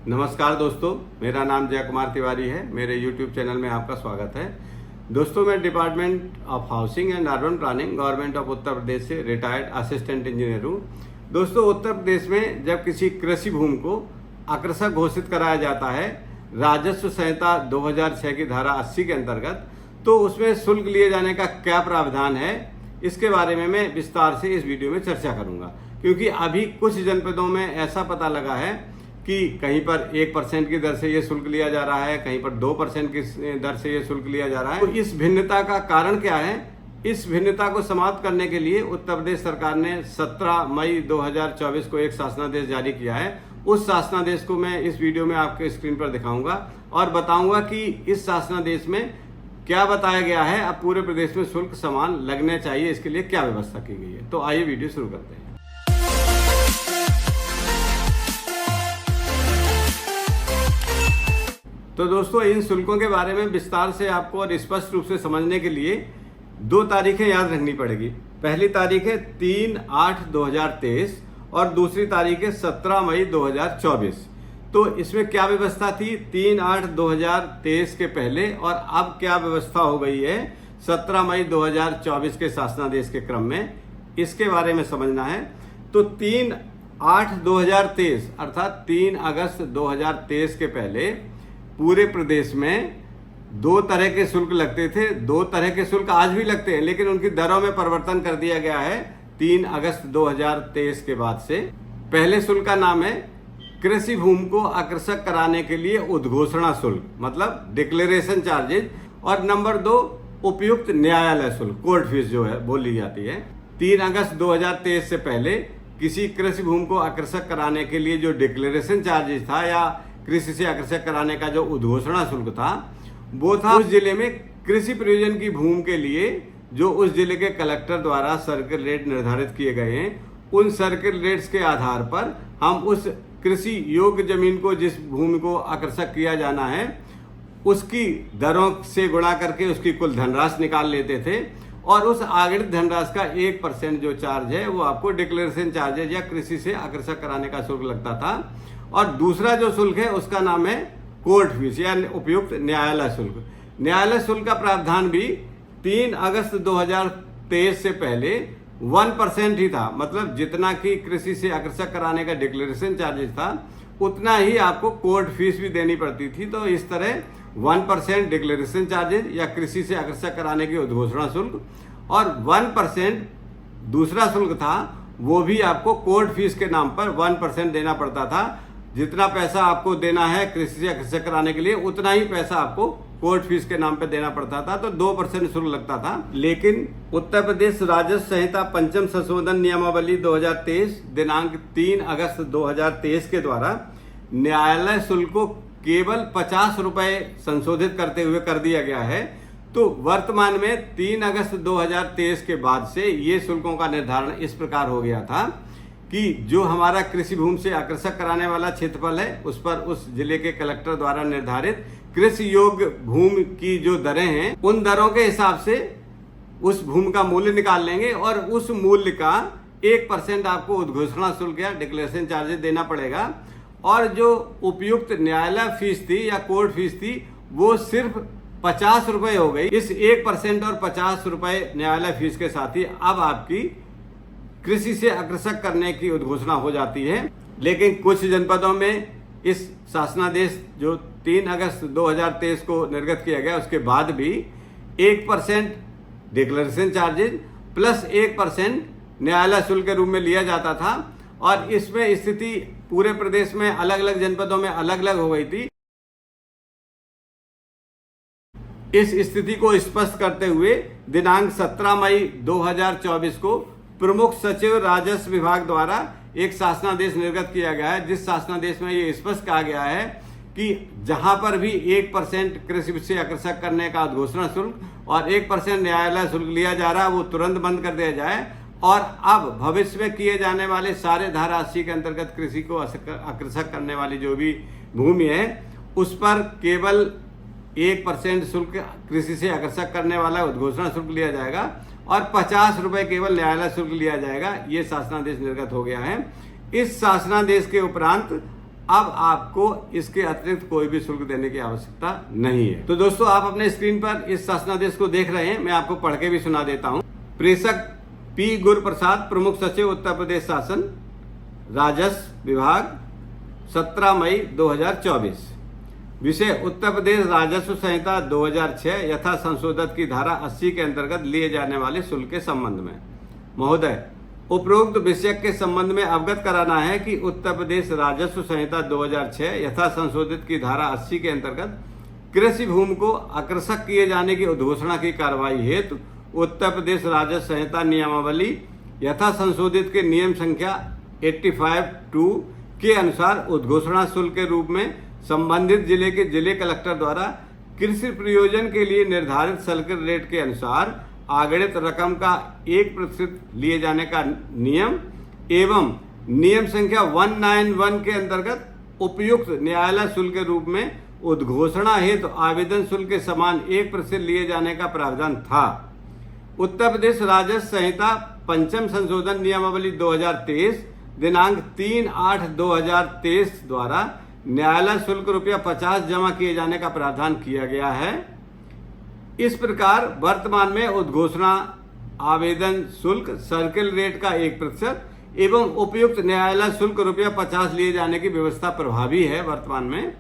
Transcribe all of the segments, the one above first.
नमस्कार दोस्तों, मेरा नाम जय कुमार तिवारी है। मेरे YouTube चैनल में आपका स्वागत है। दोस्तों, मैं department of housing and urban planning government of Uttar Pradesh से रिटायर्ड असिस्टेंट इंजीनियर हूँ। दोस्तों, उत्तर प्रदेश में जब किसी कृषि भूमि को आकर्षक घोषित कराया जाता है राजस्व संहिता 2006 की धारा 80 के अंतर्गत, तो उसमें शुल्क लिए जाने का क्या प्रावधान है, इसके बारे में मैं विस्तार से इस वीडियो में चर्चा करूंगा। क्योंकि अभी कुछ जनपदों में ऐसा पता लगा है कि कहीं पर 1% की दर से ये शुल्क लिया जा रहा है, कहीं पर 2% की दर से ये शुल्क लिया जा रहा है। तो इस भिन्नता का कारण क्या है? इस भिन्नता को समाप्त करने के लिए उत्तर प्रदेश सरकार ने 17 मई 2024 को एक शासनादेश जारी किया है। उस शासनादेश को मैं इस वीडियो में आपके स्क्रीन पर दिखाऊंगा और बताऊंगा कि इस शासनादेश में क्या बताया गया है। अब पूरे प्रदेश में शुल्क समान लगने चाहिए, इसके लिए क्या व्यवस्था की गई है। तो आइए वीडियो शुरू करते हैं। तो दोस्तों, इन शुल्कों के बारे में विस्तार से आपको और स्पष्ट रूप से समझने के लिए 2 तारीखें याद रखनी पड़ेगी। पहली तारीख है 3/8/2023 और दूसरी तारीख है 17 मई 2024। तो इसमें क्या व्यवस्था थी 3/8/2023 के पहले, और अब क्या व्यवस्था हो गई है 17 मई 2024 के शासनादेश के क्रम में, इसके बारे में समझना है। तो 3/8/2023 अर्थात 3 अगस्त 2023 के पहले पूरे प्रदेश में 2 तरह के शुल्क लगते थे। 2 तरह के शुल्क आज भी लगते हैं, लेकिन उनकी दरों में परिवर्तन कर दिया गया है 3 अगस्त 2023 के बाद से। पहले शुल्क का नाम है कृषि भूमि को आकर्षक कराने के लिए उद्घोषणा शुल्क, मतलब डिक्लेरेशन चार्जेज। और नंबर 2 उपयुक्त न्यायालय शुल्क, कोर्ट फीस जो है बोली जाती है। 3 अगस्त 2023 से पहले किसी कृषि भूमि को आकर्षक कराने के लिए जो डिक्लेरेशन चार्जेज था या कृषि से आकर्षक कराने का जो उद्घोषणा शुल्क था, वो था उस जिले में कृषि प्रयोजन की भूमि के लिए जो उस जिले के कलेक्टर द्वारा सर्किल रेट निर्धारित किए गए हैं। उन सर्किल रेट्स के आधार पर हम उस कृषि योग्य जमीन को, जिस भूमि को आकर्षक किया जाना है, उसकी दरों से गुणा करके उसकी कुल धनराशि निकाल लेते थे। और उस आगृत धनराशि का 1% जो चार्ज है वो आपको डिक्लेरेशन चार्जेज या कृषि से आकर्षक कराने का शुल्क लगता था। और दूसरा जो शुल्क है उसका नाम है कोर्ट फीस या उपयुक्त न्यायालय शुल्क। न्यायालय शुल्क का प्रावधान भी 3 अगस्त 2023 से पहले 1% ही था। मतलब जितना कि कृषि से आकर्षक कराने का डिक्लेरेशन चार्जेस था, उतना ही आपको कोर्ट फीस भी देनी पड़ती थी। तो इस तरह 1% डिक्लेरेशन चार्जेस या कृषि से आकर्षक कराने की उद्घोषणा शुल्क, और 1% दूसरा शुल्क था, वो भी आपको कोर्ट फीस के नाम पर 1% देना पड़ता था। जितना पैसा आपको देना है कृषि से आकर्षक कराने के लिए, उतना ही पैसा आपको कोर्ट फीस के नाम पे देना पड़ता था। तो 2% शुल्क लगता था। लेकिन उत्तर प्रदेश राजस्व संहिता पंचम संशोधन नियमावली 2023 दिनांक 3 अगस्त 2023 के द्वारा न्यायालय शुल्क को केवल 50 रुपए संशोधित करते हुए कर दिया गया है। तो वर्तमान में 3 अगस्त 2023 के बाद से ये शुल्कों का निर्धारण इस प्रकार हो गया था कि जो हमारा कृषि भूमि से आकर्षक कराने वाला क्षेत्रफल है, उस पर उस जिले के कलेक्टर द्वारा निर्धारित कृषि योग्य भूमि की जो दरें हैं, उन दरों के हिसाब से उस भूमि का मूल्य निकाल लेंगे और उस मूल्य का 1% आपको उद्घोषणा शुल्क या डिक्लेरेशन चार्जेस देना पड़ेगा। और जो उपयुक्त न्यायालय फीस थी या कोर्ट फीस थी, वो सिर्फ 50 रुपए हो गई। इस 1% और 50 रुपए न्यायालय फीस के साथ ही अब आपकी कृषि से आकर्षक करने की उद्घोषणा हो जाती है। लेकिन कुछ जनपदों में इस शासनादेश जो 3 अगस्त 2023 को निर्गत किया गया, उसके बाद भी 1% डिक्लेरेशन चार्जेज प्लस 1% न्यायालय शुल्क के रूप में लिया जाता था। और इसमें स्थिति पूरे प्रदेश में अलग अलग जनपदों में अलग अलग हो गई थी। इस स्थिति को स्पष्ट करते हुए दिनांक 17 मई 2024 को प्रमुख सचिव राजस्व विभाग द्वारा एक शासनादेश निर्गत किया गया है, जिस शासनादेश में ये स्पष्ट कहा गया है कि जहां पर भी 1% कृषि से आकर्षक करने का उद्घोषणा शुल्क और 1% न्यायालय शुल्क लिया जा रहा है, वो तुरंत बंद कर दिया जाए। और अब भविष्य में किए जाने वाले सारे धारा 80 के अंतर्गत कृषि को आकर्षक करने वाली जो भी भूमि है, उस पर केवल 1% शुल्क कृषि से आकर्षक करने वाला उद्घोषणा शुल्क लिया जाएगा और 50 रुपए केवल न्यायालय शुल्क लिया जाएगा। ये शासनादेश निर्गत हो गया है। इस शासनादेश के उपरांत अब आपको इसके अतिरिक्त कोई भी शुल्क देने की आवश्यकता नहीं है। तो दोस्तों, आप अपने स्क्रीन पर इस शासनादेश को देख रहे हैं, मैं आपको पढ़ के भी सुना देता हूं। प्रेषक पी गुरु प्रसाद, प्रमुख सचिव उत्तर प्रदेश शासन, राजस्व विभाग, 17 मई 2024। विषय उत्तर प्रदेश राजस्व संहिता 2006 यथा संशोधित की धारा 80 के अंतर्गत लिए जाने वाले शुल्क के संबंध में। महोदय, उपरोक्त विषय के संबंध में अवगत कराना है कि उत्तर प्रदेश राजस्व संहिता 2006 यथा संशोधित की धारा 80 के अंतर्गत कृषि भूमि को आकर्षक किए जाने की उद्घोषणा की कार्रवाई हेतु उत्तर प्रदेश राजस्व संहिता नियमावली यथा संशोधित के नियम संख्या 85(2) के अनुसार उद्घोषणा शुल्क के रूप में संबंधित जिले के जिले कलेक्टर द्वारा कृषि प्रयोजन के लिए निर्धारित सर्किल रेट के अनुसार आगणित रकम का 1% लिए जाने का नियम एवं नियम संख्या 191 के अंतर्गत उपयुक्त न्यायालय शुल्क के रूप में उद्घोषणा हेतु आवेदन शुल्क के समान 1% लिए जाने का प्रावधान था। उत्तर प्रदेश राजस्व संहिता पंचम संशोधन नियमावली 2023 दिनांक 3/8/2023 द्वारा न्यायालय शुल्क ₹50 जमा किए जाने का प्रावधान किया गया है। इस प्रकार वर्तमान में उद्घोषणा आवेदन शुल्क सर्किल रेट का 1% एवं उपयुक्त न्यायालय शुल्क ₹50 लिए जाने की व्यवस्था प्रभावी है। वर्तमान में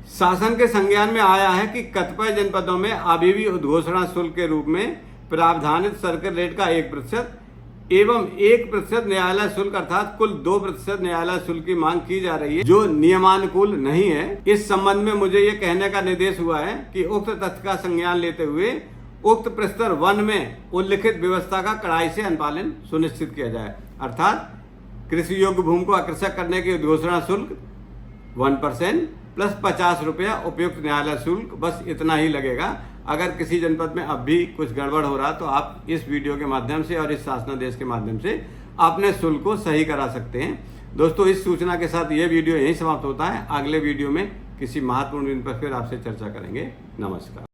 शासन के संज्ञान में आया है कि कतिपय जनपदों में अभी भी उद्घोषणा शुल्क के रूप में प्रावधानित सर्किल रेट का 1% एवं 1% न्यायालय शुल्क अर्थात कुल 2% न्यायालय शुल्क की मांग की जा रही है, जो नियमानुकूल नहीं है। इस संबंध में मुझे ये कहने का निर्देश हुआ है कि उक्त तथ्य का संज्ञान लेते हुए उक्त प्रस्तर 1 में उल्लिखित व्यवस्था का कड़ाई से अनुपालन सुनिश्चित किया जाए, अर्थात कृषि योग्य भूमि को आकर्षक करने की उद्घोषणा शुल्क 1% प्लस ₹50 उपयुक्त न्यायालय शुल्क, बस इतना ही लगेगा। अगर किसी जनपद में अब भी कुछ गड़बड़ हो रहा तो आप इस वीडियो के माध्यम से और इस शासनादेश के माध्यम से अपने शुल्क को सही करा सकते हैं। दोस्तों, इस सूचना के साथ ये वीडियो यहीं समाप्त होता है। अगले वीडियो में किसी महत्वपूर्ण बिंदु पर फिर आपसे चर्चा करेंगे। नमस्कार।